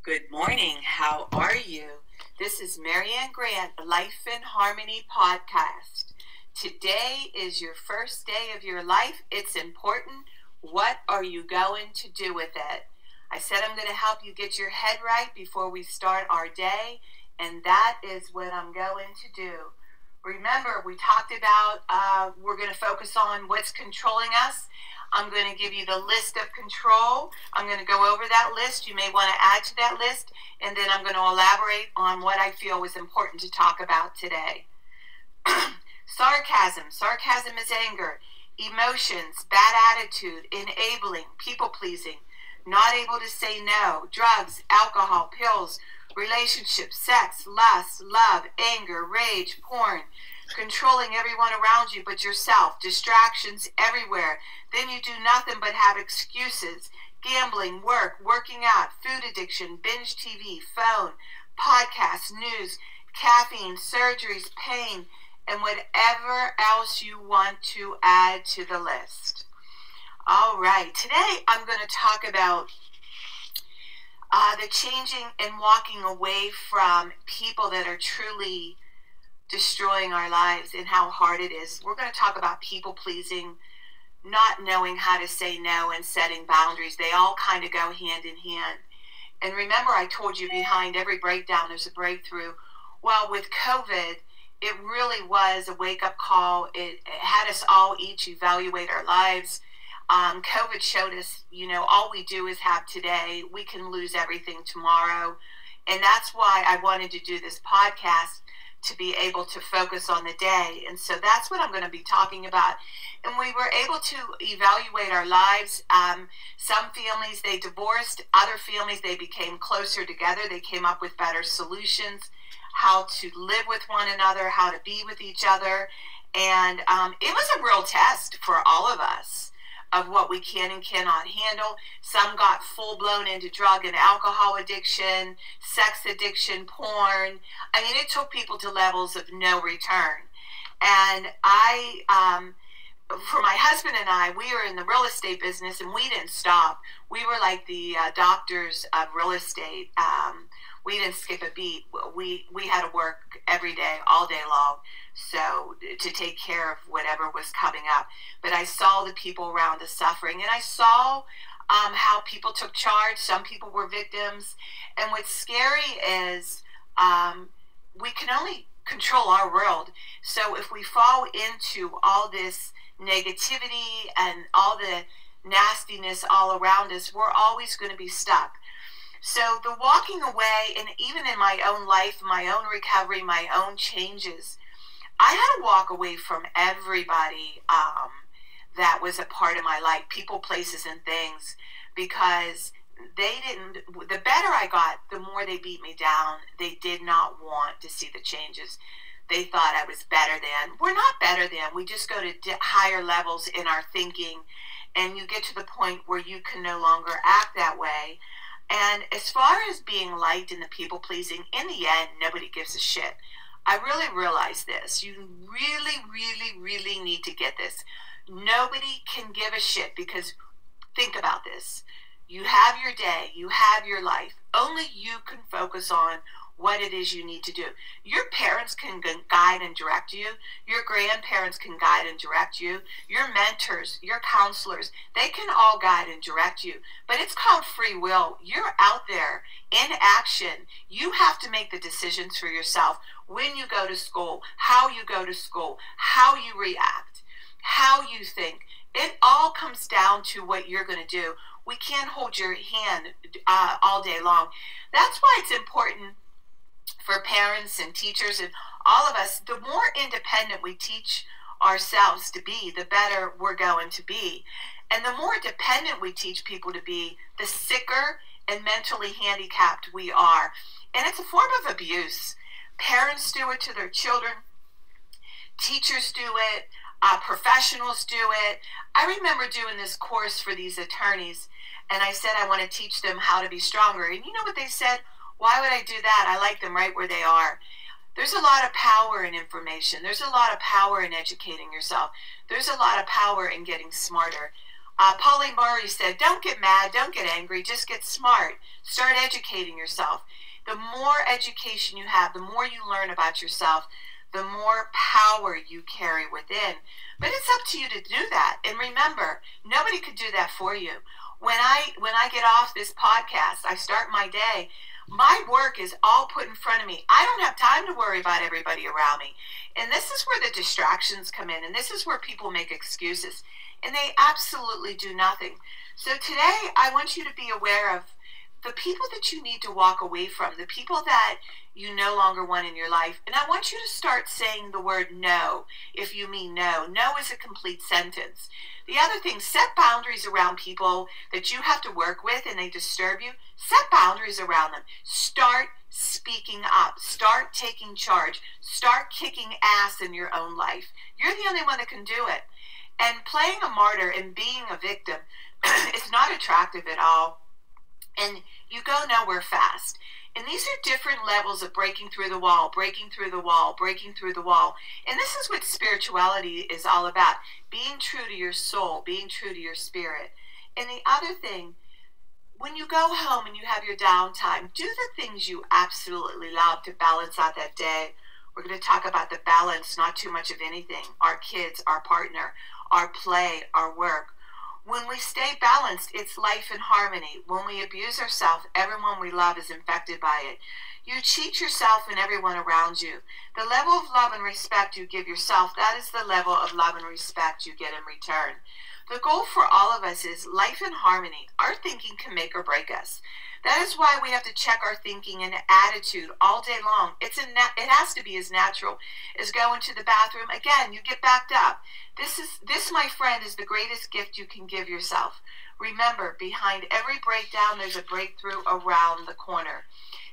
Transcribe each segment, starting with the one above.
Good morning. How are you? This is Marianne Grant, Life in Harmony podcast. Today is your first day of your life. It's important. What are you going to do with it? I said I'm going to help you get your head right before we start our day, and that is what I'm going to do. Remember, we talked about we're going to focus on what's controlling us. I'm going to give you the list of control. I'm going to go over that list. You may want to add to that list, and then I'm going to elaborate on what I feel was important to talk about today. Sarcasm. Sarcasm is anger. Emotions, bad attitude, enabling, people-pleasing, not able to say no, drugs, alcohol, pills, relationships, sex, lust, love, anger, rage, porn, controlling everyone around you but yourself, distractions everywhere. Then you do nothing but have excuses. Gambling, work, working out, food addiction, binge TV, phone, podcasts, news, caffeine, surgeries, pain, and whatever else you want to add to the list. All right, today I'm going to talk about the changing and walking away from people that are truly destroying our lives and how hard it is. We're going to talk about people pleasing, not knowing how to say no, and setting boundaries. They all kind of go hand in hand. And remember, I told you behind every breakdown there's a breakthrough. Well, with COVID, it really was a wake-up call. It had us all each evaluate our lives. COVID showed us, all we do is have today. We can lose everything tomorrow. And that's why I wanted to do this podcast, to be able to focus on the day. And so that's what I'm going to be talking about. And we were able to evaluate our lives. Some families, they divorced. Other families, they became closer together. They came up with better solutions, how to live with one another, how to be with each other. And it was a real test for all of us of what we can and cannot handle. Some got full-blown into drug and alcohol addiction, sex addiction, porn. I mean, it took people to levels of no return. And for my husband and I, we were in the real estate business, and we didn't stop. We were like the doctors of real estate. We didn't skip a beat. We had to work every day, all day long, so to take care of whatever was coming up. But I saw the people around us suffering, and I saw how people took charge. Some people were victims. And what's scary is we can only control our world. So if we fall into all this negativity and all the nastiness all around us, we're always going to be stuck. So the walking away, and even in my own life, my own recovery, my own changes, I had to walk away from everybody that was a part of my life, people, places, and things, because the better I got, the more they beat me down. They did not want to see the changes. They thought I was better than. We're not better than. We just go to higher levels in our thinking, and you get to the point where you can no longer act that way. And as far as being liked and the people pleasing, in the end, nobody gives a shit. I really realize this. You really, really, really need to get this. Nobody can give a shit, because think about this. You have your day. You have your life. Only you can focus on what it is you need to do. Your parents can guide and direct you. Your grandparents can guide and direct you. Your mentors, your counselors, they can all guide and direct you. But it's called free will. You're out there in action. You have to make the decisions for yourself. When you go to school, how you go to school, how you react, how you think. It all comes down to what you're going to do. We can't hold your hand all day long. That's why it's important for parents and teachers and all of us. The more independent we teach ourselves to be, the better we're going to be. And the more dependent we teach people to be, the sicker and mentally handicapped we are. And it's a form of abuse. Parents do it to their children. Teachers do it. Professionals do it. I remember doing this course for these attorneys, and I said I want to teach them how to be stronger. And you know what they said? Why would I do that? I like them right where they are. There's a lot of power in information. There's a lot of power in educating yourself. There's a lot of power in getting smarter. Pauline Murray said, don't get mad, don't get angry, just get smart. Start educating yourself. The more education you have, the more you learn about yourself, the more power you carry within. But it's up to you to do that. And remember, nobody could do that for you. When I get off this podcast, I start my day, my work is all put in front of me. I don't have time to worry about everybody around me. And this is where the distractions come in. And this is where people make excuses. And they absolutely do nothing. So today, I want you to be aware of the people that you need to walk away from, the people that you no longer want in your life. And I want you to start saying the word no if you mean no. No is a complete sentence. The other thing, set boundaries around people that you have to work with and they disturb you. Set boundaries around them. Start speaking up. Start taking charge. Start kicking ass in your own life. You're the only one that can do it. And playing a martyr and being a victim is not attractive at all. And you go nowhere fast. And these are different levels of breaking through the wall, breaking through the wall, breaking through the wall. And this is what spirituality is all about. Being true to your soul, being true to your spirit. And the other thing, when you go home and you have your downtime, do the things you absolutely love to balance out that day. We're going to talk about the balance, not too much of anything. Our kids, our partner, our play, our work. When we stay balanced, it's life in harmony. When we abuse ourselves, everyone we love is infected by it. You cheat yourself and everyone around you. The level of love and respect you give yourself, that is the level of love and respect you get in return. The goal for all of us is life in harmony. Our thinking can make or break us. That is why we have to check our thinking and attitude all day long. It has to be as natural as going to the bathroom. Again, you get backed up. This, my friend, is the greatest gift you can give yourself. Remember, behind every breakdown, there's a breakthrough around the corner.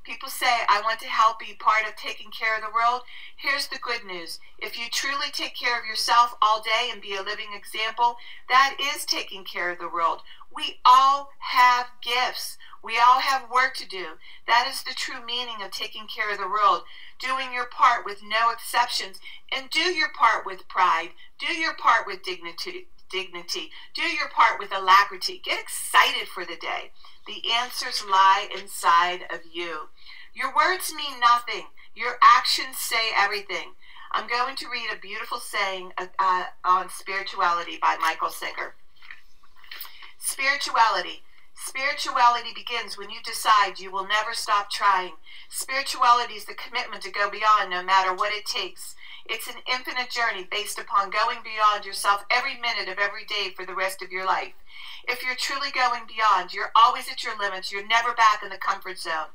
People say, I want to help be part of taking care of the world. Here's the good news. If you truly take care of yourself all day and be a living example, that is taking care of the world. We all have gifts. We all have work to do. That is the true meaning of taking care of the world. Doing your part with no exceptions. And do your part with pride. Do your part with dignity. Do your part with alacrity. Get excited for the day. The answers lie inside of you. Your words mean nothing. Your actions say everything. I'm going to read a beautiful saying on spirituality by Michael Singer. Spirituality. Spirituality begins when you decide you will never stop trying. Spirituality is the commitment to go beyond no matter what it takes. It's an infinite journey based upon going beyond yourself every minute of every day for the rest of your life. If you're truly going beyond, you're always at your limits. You're never back in the comfort zone.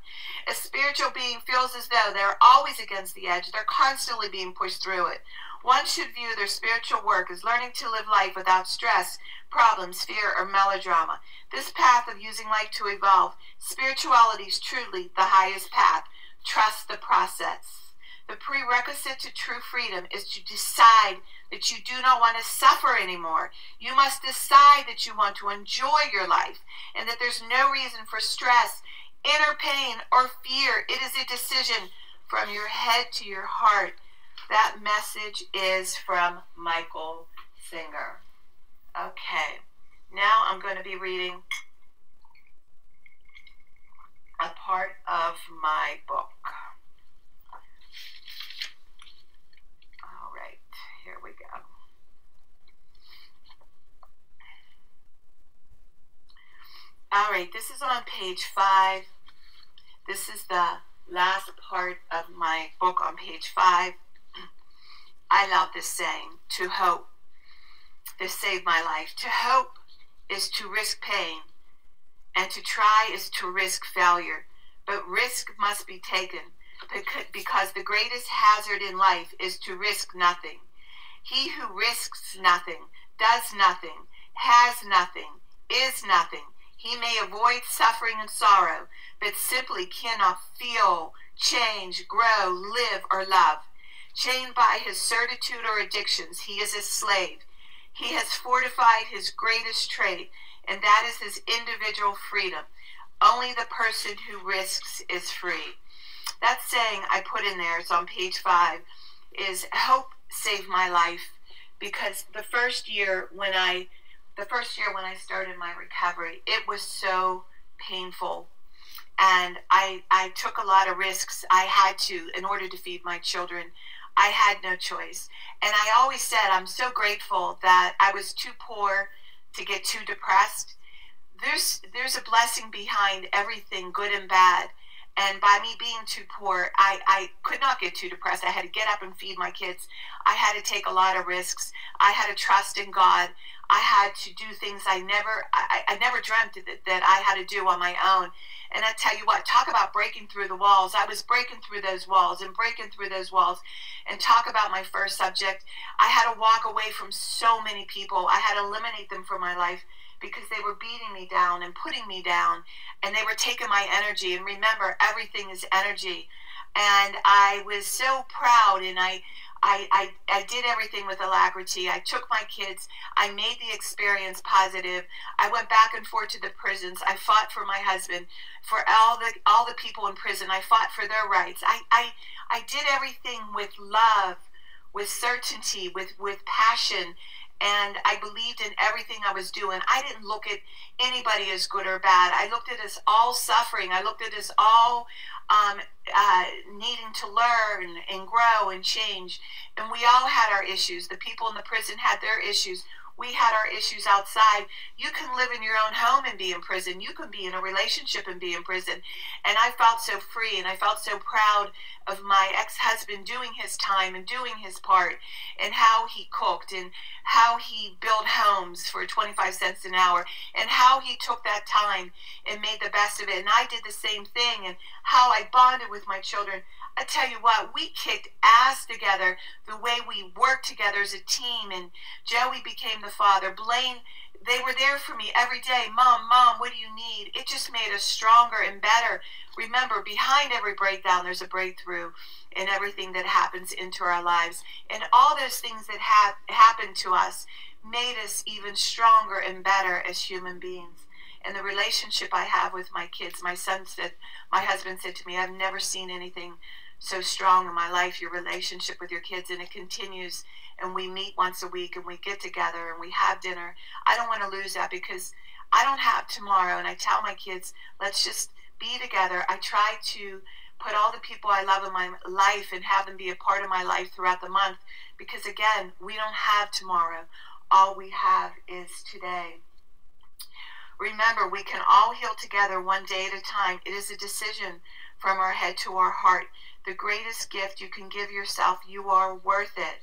A spiritual being feels as though they're always against the edge. They're constantly being pushed through it. One should view their spiritual work as learning to live life without stress, problems, fear, or melodrama. This path of using life to evolve, spirituality is truly the highest path. Trust the process. The prerequisite to true freedom is to decide that you do not want to suffer anymore. You must decide that you want to enjoy your life and that there's no reason for stress, inner pain, or fear. It is a decision from your head to your heart. That message is from Michael Singer. Okay, now I'm going to be reading a part of my book. All right, here we go. All right, this is on page 5. This is the last part of my book on page 5. I love this saying, to hope. This saved my life. To hope is to risk pain, and to try is to risk failure. But risk must be taken, because the greatest hazard in life is to risk nothing. He who risks nothing, does nothing, has nothing, is nothing. He may avoid suffering and sorrow, but simply cannot feel, change, grow, live, or love. Chained by his certitude or addictions, he is a slave. He has fortified his greatest trait, and that is his individual freedom. Only the person who risks is free. That saying I put in there, it's on page 5, is hope saved my life, because the first year when the first year when I started my recovery, it was so painful. And I took a lot of risks. I had to, in order to feed my children. I had no choice. And I always said, I'm so grateful that I was too poor to get too depressed. There's a blessing behind everything, good and bad. And by me being too poor, I could not get too depressed. I had to get up and feed my kids. I had to take a lot of risks. I had to trust in God. I had to do things I never dreamt that I had to do on my own. And I tell you what, talk about breaking through the walls. I was breaking through those walls and breaking through those walls. And talk about my first subject. I had to walk away from so many people. I had to eliminate them from my life because they were beating me down and putting me down. And they were taking my energy. And remember, everything is energy. And I was so proud, and I did everything with alacrity. I took my kids. I made the experience positive. I went back and forth to the prisons. I fought for my husband, for all the people in prison. I fought for their rights. I did everything with love, with certainty, with passion. And I believed in everything I was doing. I didn't look at anybody as good or bad. I looked at us all suffering. I looked at us all needing to learn and grow and change. And we all had our issues. The people in the prison had their issues. We had our issues outside. You can live in your own home and be in prison. You can be in a relationship and be in prison. And I felt so free, and I felt so proud of my ex-husband doing his time and doing his part, and how he cooked and how he built homes for 25 cents an hour, and how he took that time and made the best of it. And I did the same thing, and how I bonded with my children. I tell you what, we kicked ass together, the way we worked together as a team. And Joey became the father. Blaine, they were there for me every day. Mom, what do you need? It just made us stronger and better. Remember, behind every breakdown, there's a breakthrough in everything that happens into our lives. And all those things that happened to us made us even stronger and better as human beings. And the relationship I have with my kids, my husband said to me, I've never seen anything so strong in my life, your relationship with your kids. And it continues. And we meet once a week, and we get together, and we have dinner. I don't want to lose that, because I don't have tomorrow. And I tell my kids, let's just be together. I try to put all the people I love in my life and have them be a part of my life throughout the month, because again, we don't have tomorrow. All we have is today. Remember, we can all heal together one day at a time. It is a decision from our head to our heart. The greatest gift you can give yourself, you are worth it.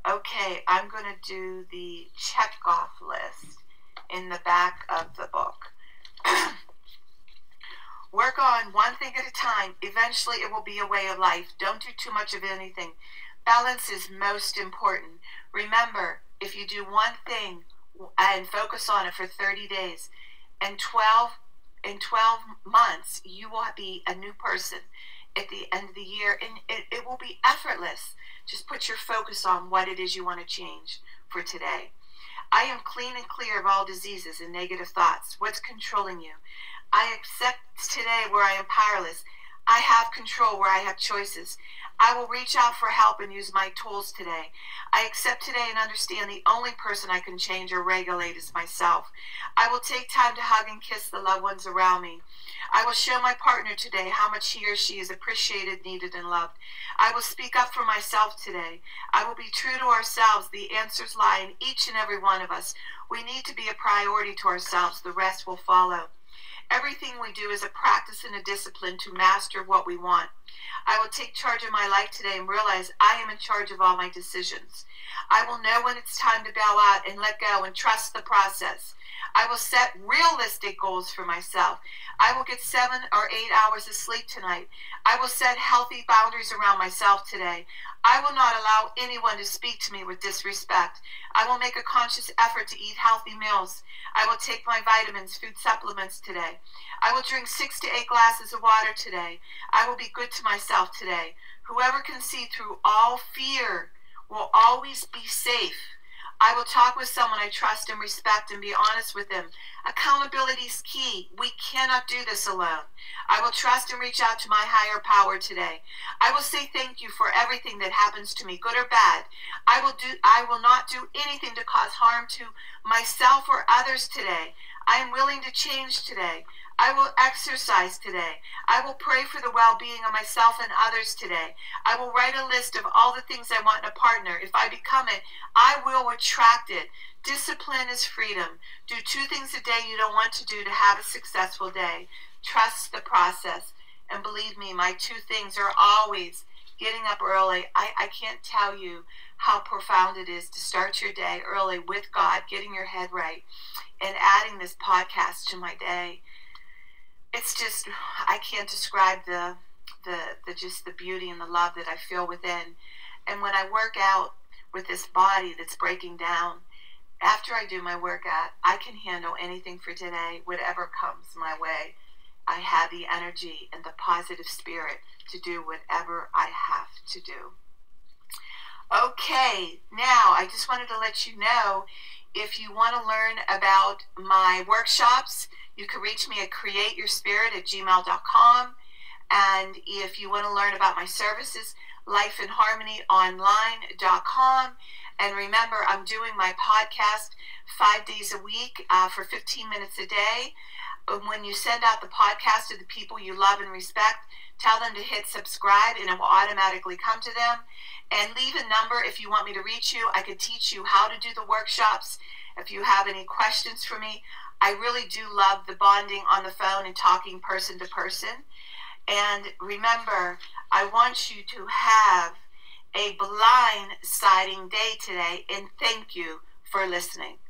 Okay, I'm going to do the check-off list in the back of the book. Work on one thing at a time. Eventually, it will be a way of life. Don't do too much of anything. Balance is most important. Remember, if you do one thing and focus on it for 30 days, in 12 months, you will be a new person at the end of the year, and it will be effortless. Just put your focus on what it is you want to change for today. I am clean and clear of all diseases and negative thoughts. What's controlling you? I accept today where I am powerless. I have control where I have choices. I will reach out for help and use my tools today. I accept today and understand the only person I can change or regulate is myself. I will take time to hug and kiss the loved ones around me. I will show my partner today how much he or she is appreciated, needed, and loved. I will speak up for myself today. I will be true to ourselves. The answers lie in each and every one of us. We need to be a priority to ourselves. The rest will follow. Everything we do is a practice and a discipline to master what we want. I will take charge of my life today and realize I am in charge of all my decisions. I will know when it's time to bow out and let go and trust the process. I will set realistic goals for myself. I will get 7 or 8 hours of sleep tonight. I will set healthy boundaries around myself today. I will not allow anyone to speak to me with disrespect. I will make a conscious effort to eat healthy meals. I will take my vitamins, food supplements today. I will drink 6 to 8 glasses of water today. I will be good to myself today. Whoever can see through all fear will always be safe. I will talk with someone I trust and respect and be honest with them. Accountability is key. We cannot do this alone. I will trust and reach out to my higher power today. I will say thank you for everything that happens to me, good or bad. I will not do anything to cause harm to myself or others today. I am willing to change today. I will exercise today. I will pray for the well-being of myself and others today. I will write a list of all the things I want in a partner. If I become it, I will attract it. Discipline is freedom. Do 2 things a day you don't want to do to have a successful day. Trust the process. And believe me, my 2 things are always getting up early. I can't tell you how profound it is to start your day early with God, getting your head right, and adding this podcast to my day. It's just, I can't describe the beauty and the love that I feel within. And when I work out with this body that's breaking down, after I do my workout, I can handle anything for today, whatever comes my way. I have the energy and the positive spirit to do whatever I have to do. Okay, now I just wanted to let you know, if you want to learn about my workshops, you can reach me at createyourspirit@gmail.com. And if you want to learn about my services, lifeinharmonyonline.com. And remember, I'm doing my podcast 5 days a week for 15 minutes a day. When you send out the podcast to the people you love and respect, tell them to hit subscribe and it will automatically come to them. And leave a number if you want me to reach you. I can teach you how to do the workshops. If you have any questions for me, I really do love the bonding on the phone and talking person to person. And remember, I want you to have a blindsiding day today, and thank you for listening.